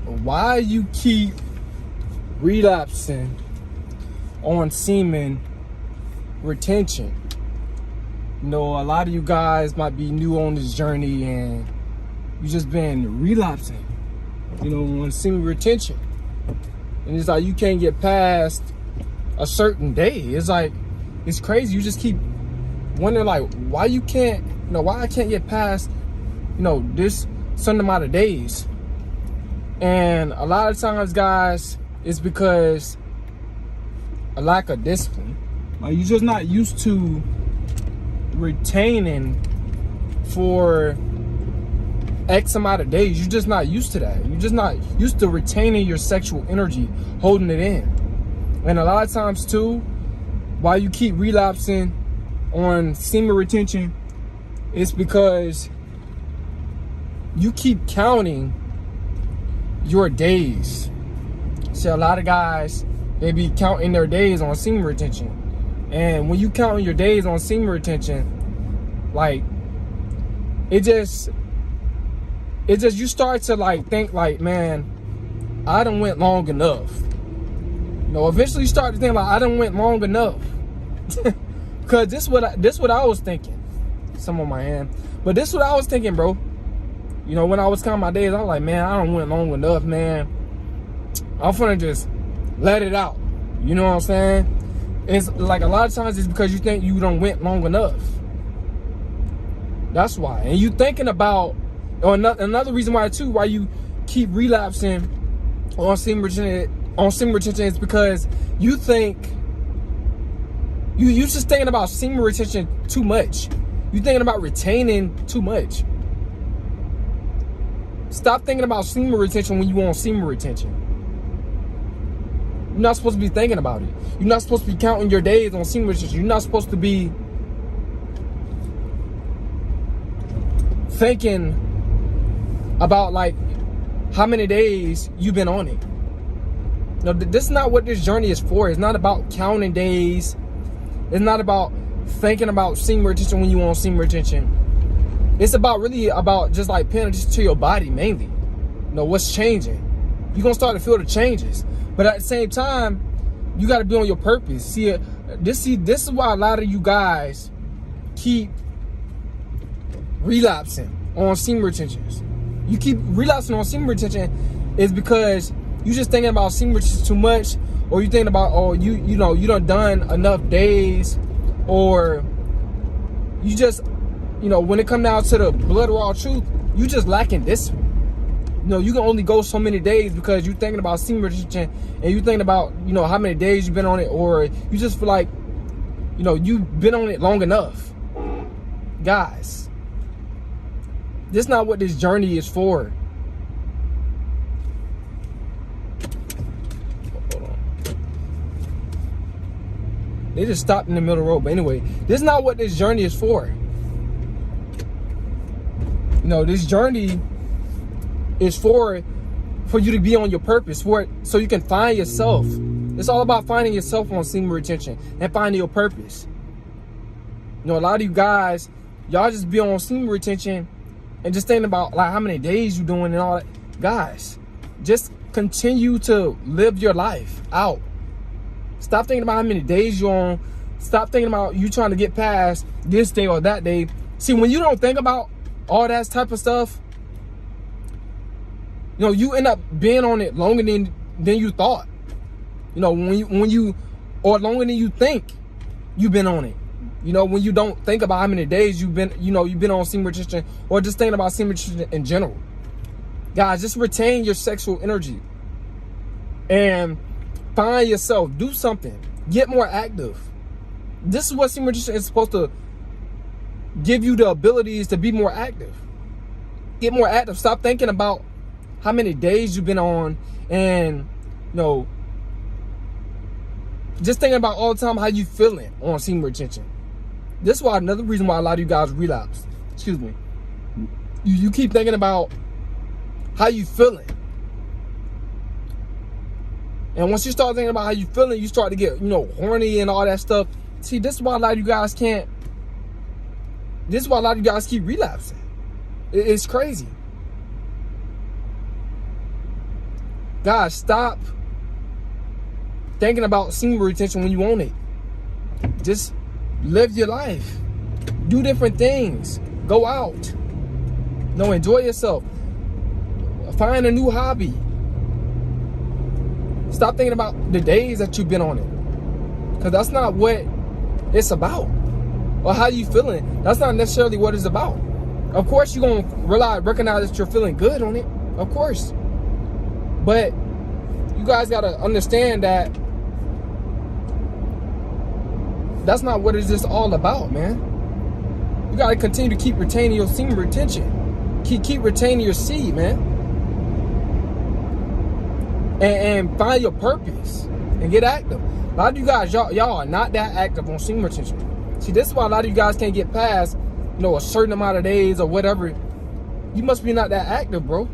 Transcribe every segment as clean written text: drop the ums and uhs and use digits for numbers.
why you keep relapsing on semen retention. You know, a lot of you guys might be new on this journey and you just been relapsing, you know, on semen retention. And it's like you can't get past a certain day. It's like, it's crazy. You just keep wondering like why you can't, you know, why I can't get past, you know, this certain amount of days. And a lot of times, guys, it's because a lack of discipline. Like you're just not used to retaining for X amount of days. You're just not used to that. You're just not used to retaining your sexual energy, holding it in. And a lot of times too, why you keep relapsing on semen retention, it's because you keep counting your days. See, a lot of guys, they be counting their days on semen retention. And when you count your days on semen retention, like, it just, you start to like think like, man, I done went long enough. You know, eventually you start to think like, I done went long enough. Cause this what I was thinking. Some on my hand. But this what I was thinking, bro. You know, when I was counting my days, I was like, man, I done went long enough, man. I'm finna just let it out. You know what I'm saying? It's like a lot of times it's because you think you done went long enough. That's why. And you thinking about, or another reason why too, why you keep relapsing on semen retention is because you think, you just thinking about semen retention too much. You thinking about retaining too much. Stop thinking about semen retention when you want semen retention. You're not supposed to be thinking about it. You're not supposed to be counting your days on semen retention. You're not supposed to be thinking about like how many days you've been on it. No, this is not what this journey is for. It's not about counting days. It's not about thinking about semen retention when you want semen retention. It's about really about just like paying attention to your body mainly. You know, what's changing. You're going to start to feel the changes. But at the same time, you got to be on your purpose. See, this is why a lot of you guys keep relapsing on semen retentions. You keep relapsing on semen retention is because you just thinking about semen retention too much, or you thinking about, oh, you know, you done enough days, or you just, you know, when it come down to the blood raw truth, you just lacking discipline. You know, you can only go so many days because you thinking about semen retention and you thinking about, you know, how many days you've been on it, or you just feel like, you know, you've been on it long enough. Guys, this is not what this journey is for. Hold on. They just stopped in the middle of the road. But anyway, this is not what this journey is for. You know, this journey is for you to be on your purpose, for it, so you can find yourself. It's all about finding yourself on semen retention and finding your purpose. You know, a lot of you guys, y'all just be on semen retention and just thinking about like how many days you doing and all that. Guys, just continue to live your life out. Stop thinking about how many days you're on. Stop thinking about you trying to get past this day or that day. See, when you don't think about all that type of stuff, you know, you end up being on it longer than you thought. You know, when you or longer than you think you've been on it. You know, when you don't think about how many days you've been on semen retention, or just thinking about semen retention in general. Guys, just retain your sexual energy and find yourself. Do something. Get more active. This is what semen retention is supposed to give you, the abilities to be more active. Get more active. Stop thinking about how many days you've been on, and you know, just thinking about all the time how you feeling on semen retention. This is why another reason why a lot of you guys relapse. Excuse me. You keep thinking about how you feeling. And once you start thinking about how you feeling, you start to get, you know, horny and all that stuff. See, this is why a lot of you guys can't. This is why a lot of you guys keep relapsing. It's crazy. Guys, stop thinking about semen retention when you want it. Just live your life. Do different things. Go out. Enjoy yourself. Find a new hobby. Stop thinking about the days that you've been on it. Because that's not what it's about. Or how you feeling. That's not necessarily what it's about. Of course, you're going to recognize that you're feeling good on it. Of course. But you guys got to understand that that's not what it's just all about, man. You got to continue to keep retaining your semen retention. Keep retaining your seed, man. And find your purpose and get active. A lot of you guys, y'all are not that active on semen retention. See, this is why a lot of you guys can't get past, a certain amount of days or whatever. You must be not that active, bro.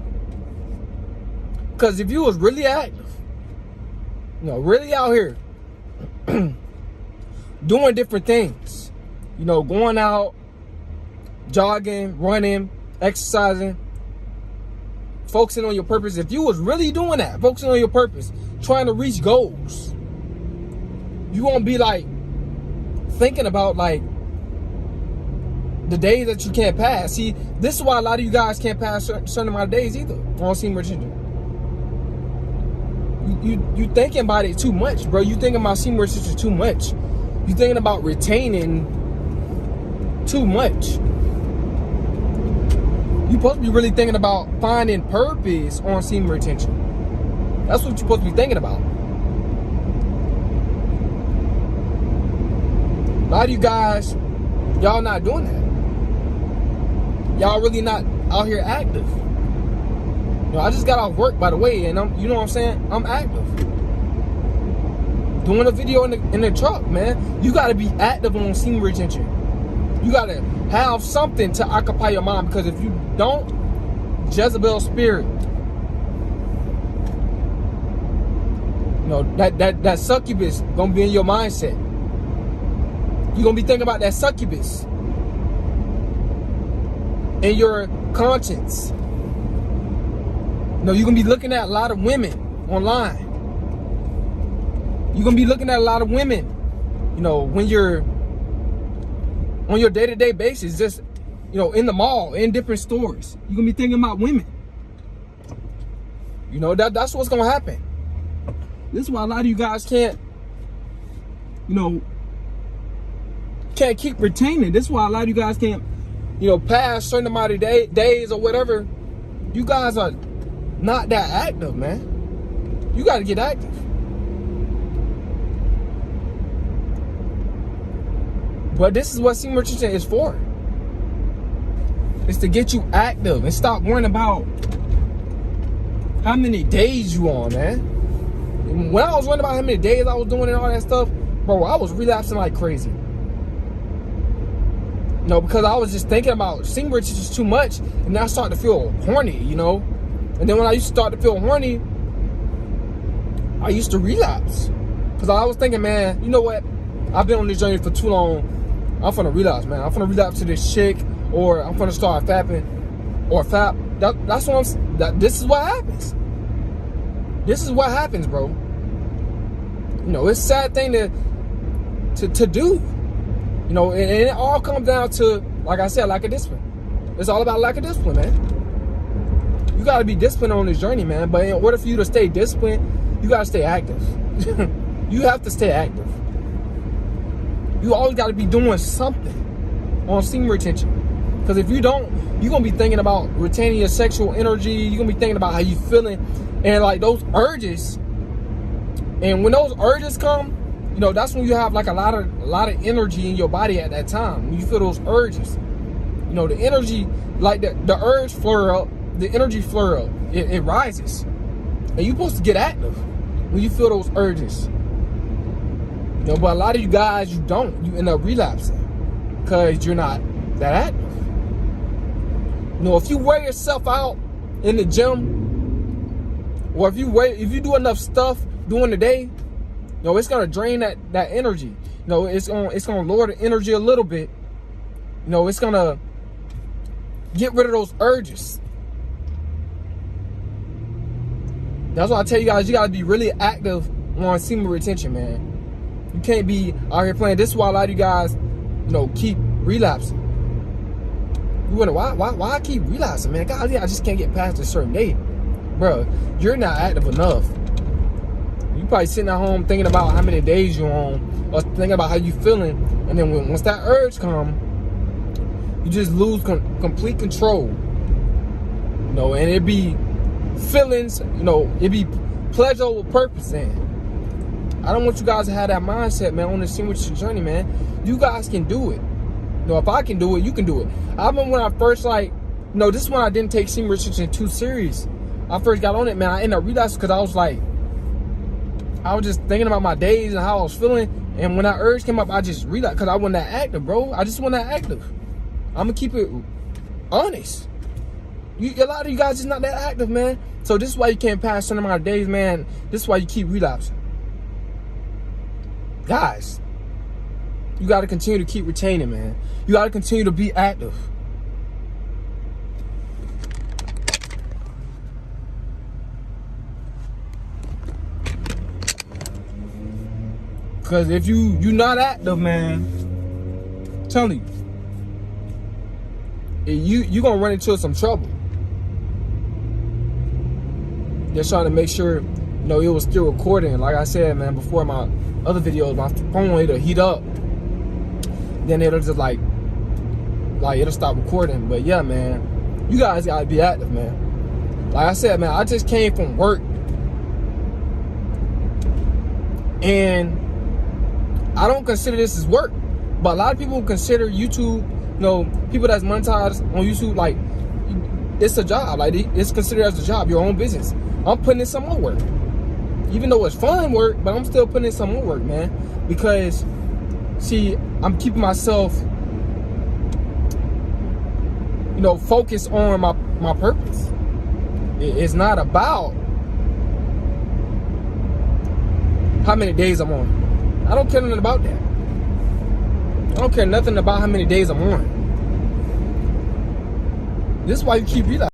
Because if you was really active, really out here doing different things, going out, jogging, running, exercising, focusing on your purpose. If you was really doing that, focusing on your purpose, trying to reach goals, you won't be like thinking about like the days that you can't pass. See, this is why a lot of you guys can't pass certain amount of days either on semen retention. You thinking about it too much, bro. You thinking about semen retention too much. You thinking about retaining too much. You supposed to be really thinking about finding purpose on semen retention. That's what you're supposed to be thinking about. A lot of you guys, y'all not doing that. Y'all really not out here active. I just got off work, by the way, and you know what I'm saying? I'm active. Doing a video in the truck, man. You gotta be active on semen retention. You gotta have something to occupy your mind, because if you don't, Jezebel spirit, that succubus gonna be in your mindset. You're gonna be thinking about that succubus in your conscience. You're gonna be looking at a lot of women online. You're gonna be looking at a lot of women, when you're on your day-to-day basis, just, in the mall, in different stores. You're gonna be thinking about women. That's what's gonna happen. This is why a lot of you guys can't keep retaining. This is why a lot of you guys can't, pass a certain amount of days or whatever. You guys are not that active, man. You gotta get active. But this is what semen retention is for. It's to get you active and stop worrying about how many days you on, man. And when I was worrying about how many days I was doing and all that stuff, bro, I was relapsing like crazy. Because I was just thinking about semen retention too much, and I started to feel horny, And then when I used to start to feel horny, I used to relapse. Because I was thinking, man, you know what? I've been on this journey for too long. I'm finna relapse, man. I'm finna relapse to this chick, or I'm finna start fapping, or fap. That's what this is what happens. This is what happens, bro. It's a sad thing to do. And it all comes down to, like I said, lack of discipline. It's all about lack of discipline, man. You gotta be disciplined on this journey, man. But in order for you to stay disciplined, you gotta stay active. You have to stay active. You always got to be doing something on semen retention. Because if you don't, you're going to be thinking about retaining your sexual energy. You're going to be thinking about how you feeling. And like those urges. And when those urges come, that's when you have like a lot of energy in your body at that time. When you feel those urges. The energy, like the urge flare up, the energy flare up. It rises. And you're supposed to get active when you feel those urges. But a lot of you guys, you don't. You end up relapsing because you're not that active. If you wear yourself out in the gym, or if you do enough stuff during the day, it's gonna drain that energy. It's gonna lower the energy a little bit. It's gonna get rid of those urges. That's why I tell you guys, you gotta be really active on semen retention, man. You can't be out here playing. This is why a lot of you guys, keep relapsing. You wonder why I keep relapsing, man? God, I just can't get past a certain day. Bro, you're not active enough. You probably sitting at home thinking about how many days you're on, or thinking about how you feeling, and then once that urge come, you just lose complete control. And it be feelings, it be pleasure over purpose, man. I don't want you guys to have that mindset, man, on the semen retention journey, man. You guys can do it. If I can do it, you can do it. I remember when I first, this is when I didn't take semen retention too serious. I first got on it, man. I ended up relapsing because I was just thinking about my days and how I was feeling. And when that urge came up, I just relapsed because I wasn't that active, bro. I just wasn't that active. I'm going to keep it honest. A lot of you guys just not that active, man. So this is why you can't pass a certain amount of days, man. This is why you keep relapsing. Guys, you got to continue to keep retaining, man. You got to continue to be active. Because if you're not active, man, I'm telling you, you're going to run into some trouble. Just trying to make sure, it was still recording. Like I said, man, before my other videos, my phone, it'll heat up. Then it'll just it'll stop recording. But yeah, man, you guys gotta be active, man. Like I said, man, I just came from work, and I don't consider this as work, but a lot of people consider YouTube, people that's monetized on YouTube, it's a job. It's considered as a job, your own business. I'm putting in some more work, even though it's fun work, but I'm still putting in some more work, man, because see, I'm keeping myself, focused on my purpose. It's not about how many days I'm on. I don't care nothing about that. I don't care nothing about how many days I'm on. This is why you keep relapsing.